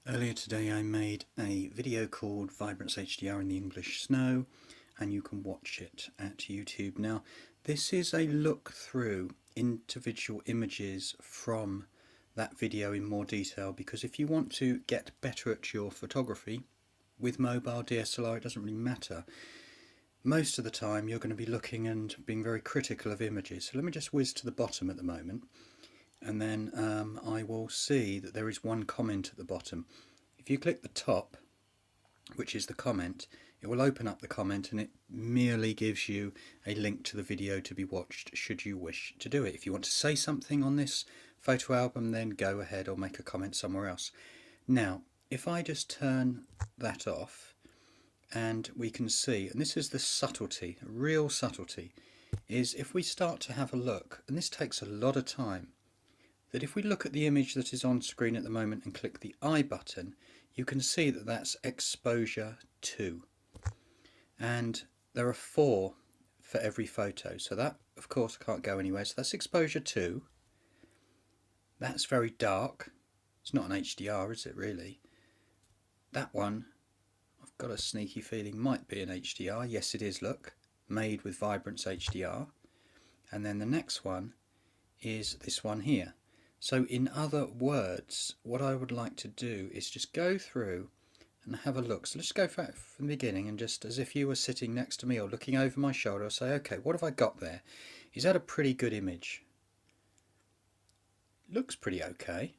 Earlier today I made a video called Vibrance HDR in the English Snow, and you can watch it at YouTube. Now this is a look through individual images from that video in more detail, because if you want to get better at your photography with mobile DSLR, it doesn't really matter. Most of the time you're going to be looking and being very critical of images. So let me just whiz to the bottom at the moment, and then I will see that there is one comment at the bottom. If you click the top, which is the comment, it will open up the comment and it merely gives you a link to the video to be watched should you wish to do it. If you want to say something on this photo album, then go ahead or make a comment somewhere else. Now if I just turn that off, and we can see, and this is the subtlety, real subtlety, is if we start to have a look, and this takes a lot of time, that if we look at the image that is on screen at the moment and click the I button, you can see that that's exposure 2. And there are 4 for every photo, so that of course can't go anywhere. So that's exposure 2. That's very dark. It's not an HDR, is it really? That one, I've got a sneaky feeling, might be an HDR. Yes it is, look, made with Vibrance HDR. And then the next one is this one here. So in other words, what I would like to do is just go through and have a look. So let's go from the beginning, and just as if you were sitting next to me or looking over my shoulder, I'll say, okay, what have I got there? Is that a pretty good image? Looks pretty okay.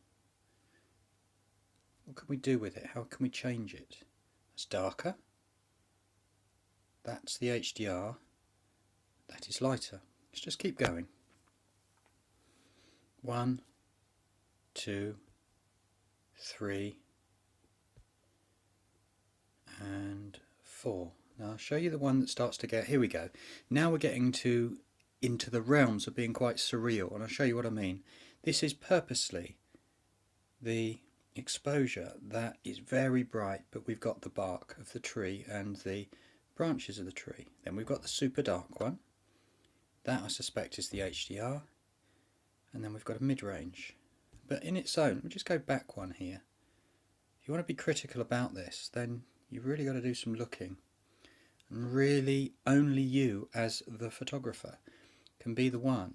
What can we do with it? How can we change it? That's darker. That's the HDR. That is lighter. Let's just keep going. 1, 2, 3, and 4. Now I'll show you the one that starts to get, here we go. Now we're getting into the realms of being quite surreal, and I'll show you what I mean. This is purposely the exposure that is very bright, but we've got the bark of the tree and the branches of the tree. Then we've got the super dark one. That I suspect is the HDR. And then we've got a mid-range. But in its own, we'll just go back one here. If you want to be critical about this, then you've really got to do some looking. And really, only you as the photographer can be the one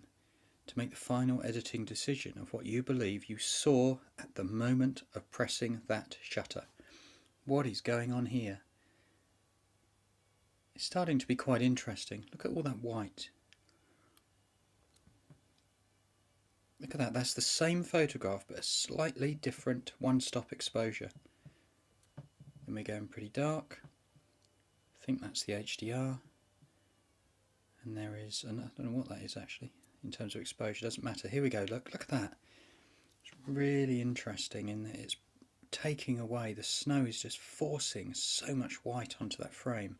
to make the final editing decision of what you believe you saw at the moment of pressing that shutter. What is going on here? It's starting to be quite interesting. Look at all that white. Look at that, that's the same photograph but a slightly different one-stop exposure. Then we're going pretty dark. I think that's the HDR. And there is, and I don't know what that is actually in terms of exposure, doesn't matter. Here we go, look at that. It's really interesting in that it's taking away, the snow is just forcing so much white onto that frame.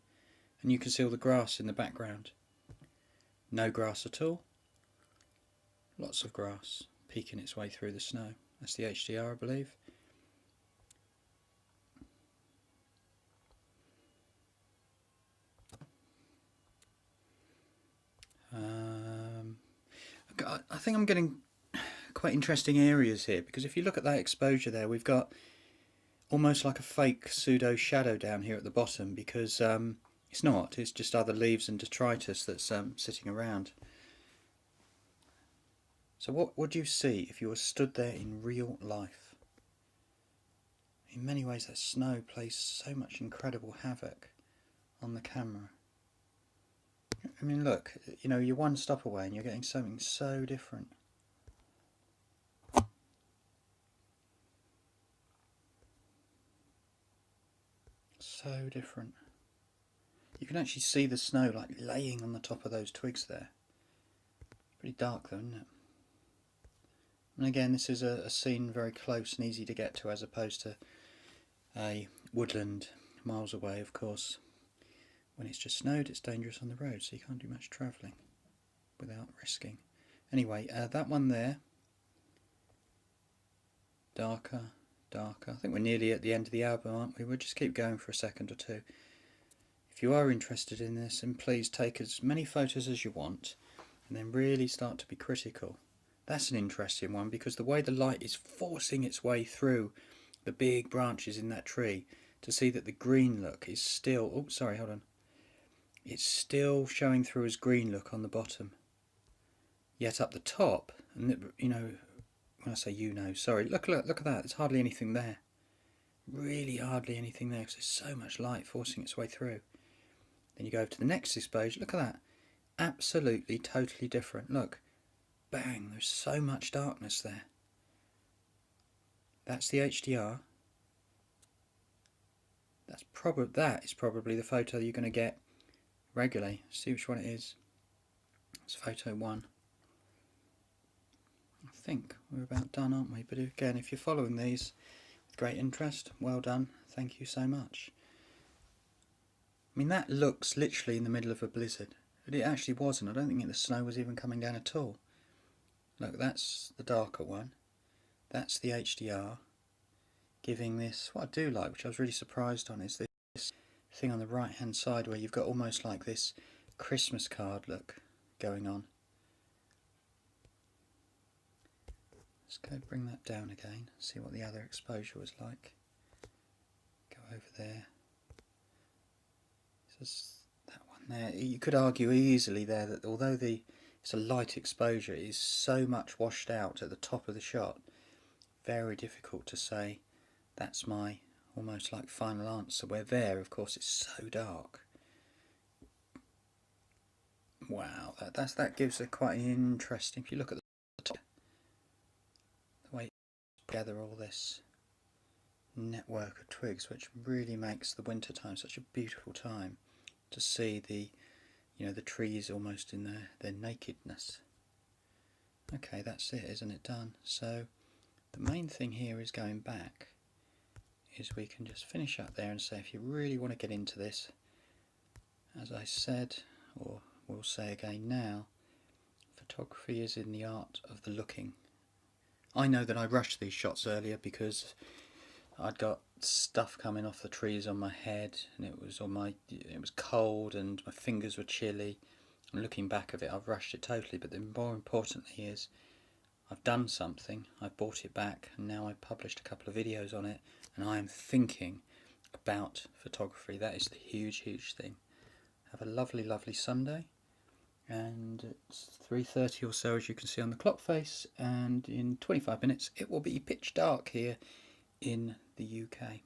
And you can see all the grass in the background. No grass at all. Lots of grass peeking its way through the snow. That's the HDR, I believe. I think I'm getting quite interesting areas here, because if you look at that exposure there, we've got almost like a fake pseudo shadow down here at the bottom, because it's not, it's just other leaves and detritus that's sitting around. So what would you see if you were stood there in real life? In many ways that snow plays so much incredible havoc on the camera. I mean, look, you know, you're one stop away and you're getting something so different. So different. You can actually see the snow like laying on the top of those twigs there. Pretty dark though, isn't it? And again, this is a scene very close and easy to get to, as opposed to a woodland miles away, of course. When it's just snowed, it's dangerous on the road, so you can't do much travelling without risking. Anyway, that one there, darker, darker. I think we're nearly at the end of the album, aren't we? We'll just keep going for a second or two. If you are interested in this, then please take as many photos as you want, and then really start to be critical. That's an interesting one, because the way the light is forcing its way through the big branches in that tree, to see that the green look is still, oh sorry, hold on, it's still showing through as green look on the bottom. Yet up the top, and you know, when I say sorry, look at that, there's hardly anything there. Really hardly anything there because there's so much light forcing its way through. Then you go over to the next exposure, look at that. Absolutely, totally different. Look, bang, there's so much darkness there. That's the HDR. That is probably the photo you're going to get regularly. See which one it is. It's photo 1. I think we're about done, aren't we? But again, if you're following these with great interest, well done. Thank you so much. I mean, that looks literally in the middle of a blizzard. But it actually wasn't. I don't think the snow was even coming down at all. Look, that's the darker one. That's the HDR. Giving this, what I do like, which I was really surprised on, is this thing on the right hand side where you've got almost like this Christmas card look going on. Let's go bring that down again, see what the other exposure was like. Go over there. This is that one there. You could argue easily there that although it's a light exposure, it is so much washed out at the top of the shot. Very difficult to say that's my almost like final answer, where there of course it's so dark. Wow, that gives a quite interesting, if you look at the top, the way it's together all this network of twigs, which really makes the winter time such a beautiful time to see the trees almost in their nakedness. Okay, that's it, isn't it, done? So the main thing here is going back, is we can just finish up there and say if you really want to get into this, as I said, or we'll say again now, photography is in the art of the looking. I know that I rushed these shots earlier because I'd got stuff coming off the trees on my head, and it was cold and my fingers were chilly. And looking back at it, I've rushed it totally, but the more importantly is I've done something, I've brought it back, and now I've published a couple of videos on it, and I am thinking about photography. That is the huge thing. Have a lovely Sunday, and it's 3:30 or so, as you can see on the clock face, and in 25 minutes it will be pitch dark here in the UK.